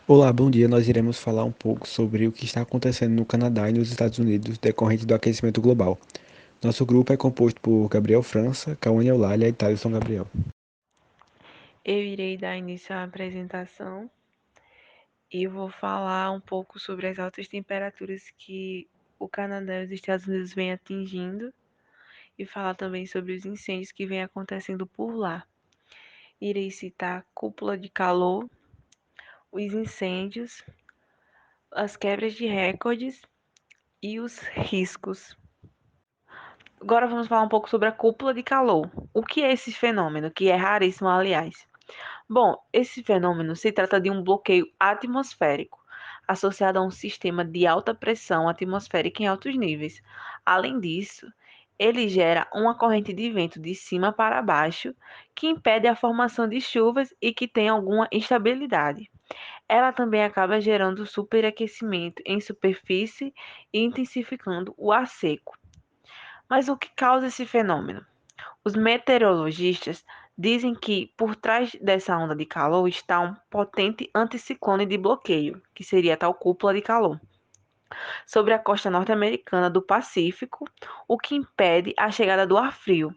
Olá, bom dia. Nós iremos falar um pouco sobre o que está acontecendo no Canadá e nos Estados Unidos decorrente do aquecimento global. Nosso grupo é composto por Gabriel França, Cauane Eulália e Thaleson Gabriel. Eu irei dar início à apresentação e vou falar um pouco sobre as altas temperaturas que o Canadá e os Estados Unidos vêm atingindo e falar também sobre os incêndios que vêm acontecendo por lá. Irei citar a cúpula de calor, os incêndios, as quebras de recordes e os riscos. Agora vamos falar um pouco sobre a cúpula de calor. O que é esse fenômeno, que é raríssimo, aliás? Bom, esse fenômeno se trata de um bloqueio atmosférico, associado a um sistema de alta pressão atmosférica em altos níveis. Além disso, ele gera uma corrente de vento de cima para baixo que impede a formação de chuvas e que tem alguma instabilidade. Ela também acaba gerando superaquecimento em superfície e intensificando o ar seco. Mas o que causa esse fenômeno? Os meteorologistas dizem que por trás dessa onda de calor está um potente anticiclone de bloqueio, que seria a tal cúpula de calor, sobre a costa norte-americana do Pacífico, o que impede a chegada do ar frio.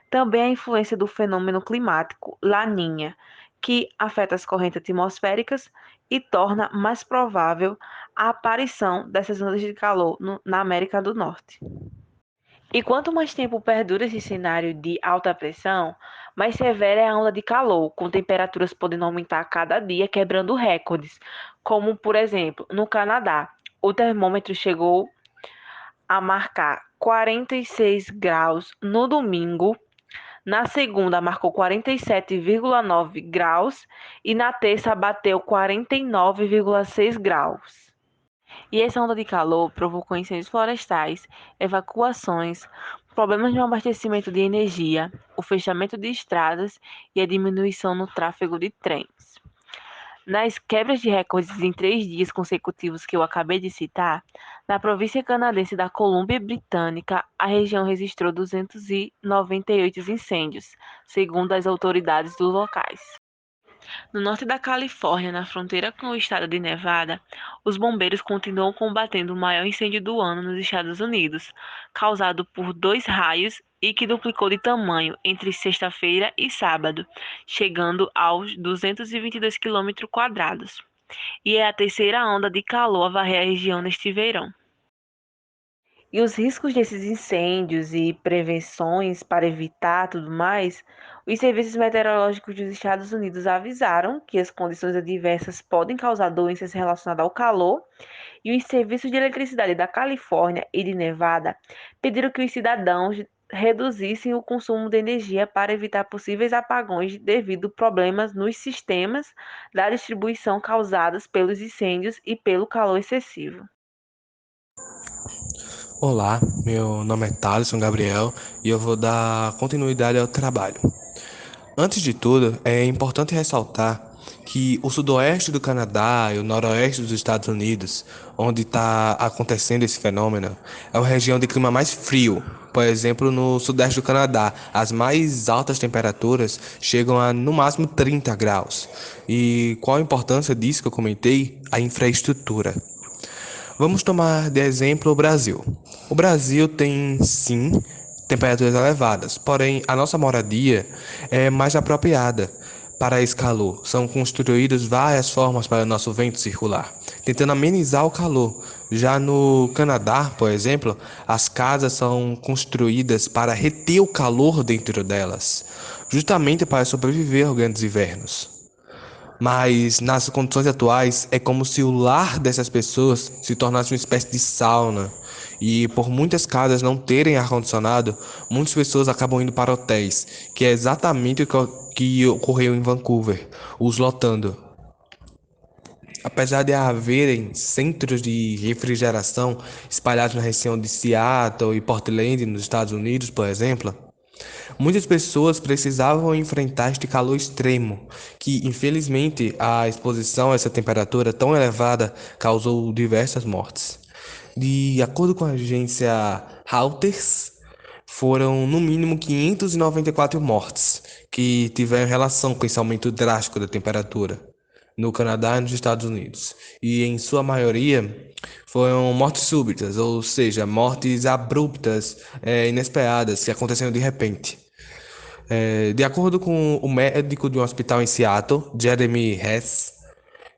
Também a influência do fenômeno climático Laninha, que afeta as correntes atmosféricas e torna mais provável a aparição dessas ondas de calor na América do Norte. E quanto mais tempo perdura esse cenário de alta pressão, mais severa é a onda de calor, com temperaturas podendo aumentar a cada dia, quebrando recordes, como por exemplo, no Canadá, o termômetro chegou a marcar 46 graus no domingo, na segunda marcou 47,9 graus e na terça bateu 49,6 graus. E essa onda de calor provocou incêndios florestais, evacuações, problemas no abastecimento de energia, o fechamento de estradas e a diminuição no tráfego de trens. Nas quebras de recordes em 3 dias consecutivos que eu acabei de citar, na província canadense da Colômbia Britânica, a região registrou 298 incêndios, segundo as autoridades dos locais. No norte da Califórnia, na fronteira com o estado de Nevada, os bombeiros continuam combatendo o maior incêndio do ano nos Estados Unidos, causado por dois raios e que duplicou de tamanho entre sexta-feira e sábado, chegando aos 222 quilômetros quadrados. E é a terceira onda de calor a varrer a região neste verão. E os riscos desses incêndios e prevenções para evitar tudo mais, os serviços meteorológicos dos Estados Unidos avisaram que as condições adversas podem causar doenças relacionadas ao calor, e os serviços de eletricidade da Califórnia e de Nevada pediram que os cidadãos reduzissem o consumo de energia para evitar possíveis apagões devido a problemas nos sistemas da distribuição causados pelos incêndios e pelo calor excessivo. Olá, meu nome é Thaleson Gabriel e eu vou dar continuidade ao trabalho. Antes de tudo, é importante ressaltar que o sudoeste do Canadá e o noroeste dos Estados Unidos, onde está acontecendo esse fenômeno, é uma região de clima mais frio. Por exemplo, no sudeste do Canadá, as mais altas temperaturas chegam a no máximo 30 graus. E qual a importância disso que eu comentei? A infraestrutura. Vamos tomar de exemplo o Brasil. O Brasil tem, sim, temperaturas elevadas, porém a nossa moradia é mais apropriada para esse calor. São construídas várias formas para o nosso vento circular, tentando amenizar o calor. Já no Canadá, por exemplo, as casas são construídas para reter o calor dentro delas, justamente para sobreviver aos grandes invernos. Mas nas condições atuais é como se o lar dessas pessoas se tornasse uma espécie de sauna. E por muitas casas não terem ar-condicionado, muitas pessoas acabam indo para hotéis, que é exatamente o que ocorreu em Vancouver, os lotando. Apesar de haverem centros de refrigeração espalhados na região de Seattle e Portland, nos Estados Unidos, por exemplo, muitas pessoas precisavam enfrentar este calor extremo, que infelizmente a exposição a essa temperatura tão elevada causou diversas mortes. De acordo com a agência Reuters, foram no mínimo 594 mortes que tiveram relação com esse aumento drástico da temperatura. no Canadá e nos Estados Unidos. E em sua maioria foram mortes súbitas, ou seja, mortes abruptas, inesperadas, que aconteceram de repente. De acordo com o médico de um hospital em Seattle, Jeremy Hess,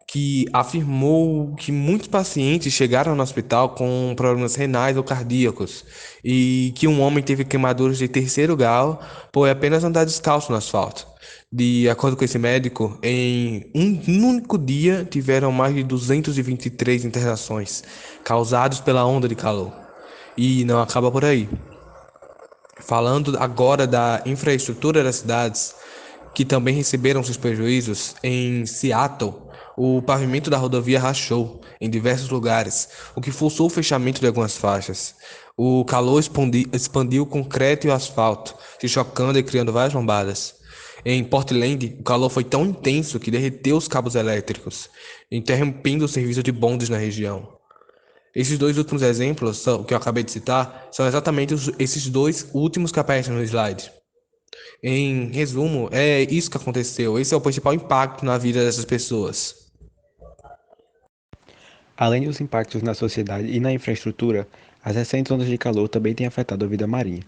que afirmou que muitos pacientes chegaram no hospital com problemas renais ou cardíacos e que um homem teve queimaduras de terceiro grau por apenas andar descalço no asfalto. De acordo com esse médico, em um único dia tiveram mais de 223 internações causadas pela onda de calor. E não acaba por aí. Falando agora da infraestrutura das cidades, que também receberam seus prejuízos, em Seattle, o pavimento da rodovia rachou em diversos lugares, o que forçou o fechamento de algumas faixas. O calor expandiu o concreto e o asfalto, se chocando e criando várias lombadas. Em Portland, o calor foi tão intenso que derreteu os cabos elétricos, interrompendo o serviço de bondes na região. Esses dois últimos exemplos que eu acabei de citar são exatamente esses dois últimos que aparecem no slide. Em resumo, é isso que aconteceu. Esse é o principal impacto na vida dessas pessoas. Além dos impactos na sociedade e na infraestrutura, as recentes ondas de calor também têm afetado a vida marinha.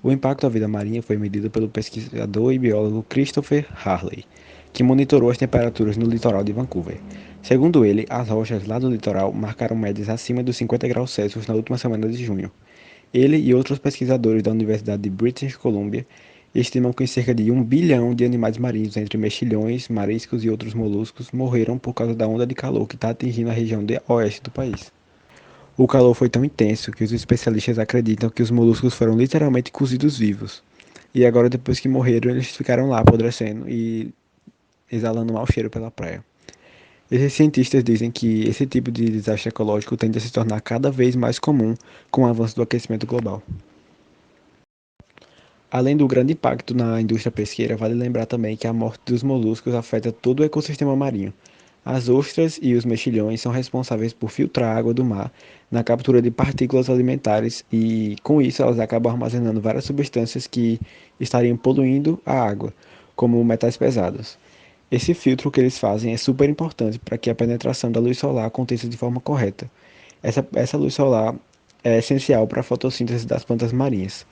O impacto à vida marinha foi medido pelo pesquisador e biólogo Christopher Harley, que monitorou as temperaturas no litoral de Vancouver. Segundo ele, as rochas lá do litoral marcaram médias acima dos 50 graus Celsius na última semana de junho. Ele e outros pesquisadores da Universidade de British Columbia estimam que cerca de 1 bilhão de animais marinhos, entre mexilhões, mariscos e outros moluscos, morreram por causa da onda de calor que está atingindo a região oeste do país. O calor foi tão intenso que os especialistas acreditam que os moluscos foram literalmente cozidos vivos. E agora, depois que morreram, eles ficaram lá apodrecendo e exalando mau cheiro pela praia. Esses cientistas dizem que esse tipo de desastre ecológico tende a se tornar cada vez mais comum com o avanço do aquecimento global. Além do grande impacto na indústria pesqueira, vale lembrar também que a morte dos moluscos afeta todo o ecossistema marinho. As ostras e os mexilhões são responsáveis por filtrar a água do mar na captura de partículas alimentares e, com isso, elas acabam armazenando várias substâncias que estariam poluindo a água, como metais pesados. Esse filtro que eles fazem é super importante para que a penetração da luz solar aconteça de forma correta. Essa luz solar é essencial para a fotossíntese das plantas marinhas,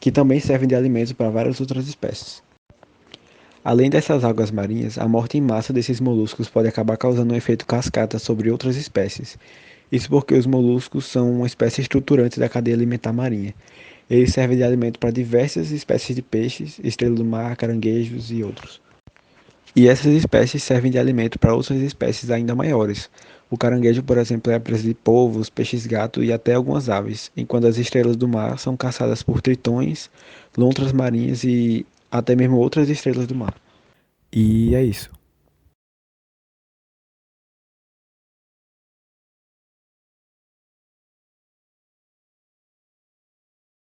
que também servem de alimento para várias outras espécies. Além dessas algas marinhas, a morte em massa desses moluscos pode acabar causando um efeito cascata sobre outras espécies. Isso porque os moluscos são uma espécie estruturante da cadeia alimentar marinha. Eles servem de alimento para diversas espécies de peixes, estrelas do mar, caranguejos e outros. E essas espécies servem de alimento para outras espécies ainda maiores. O caranguejo, por exemplo, é a presa de polvos, peixes-gato e até algumas aves, enquanto as estrelas do mar são caçadas por tritões, lontras marinhas e até mesmo outras estrelas do mar. E é isso.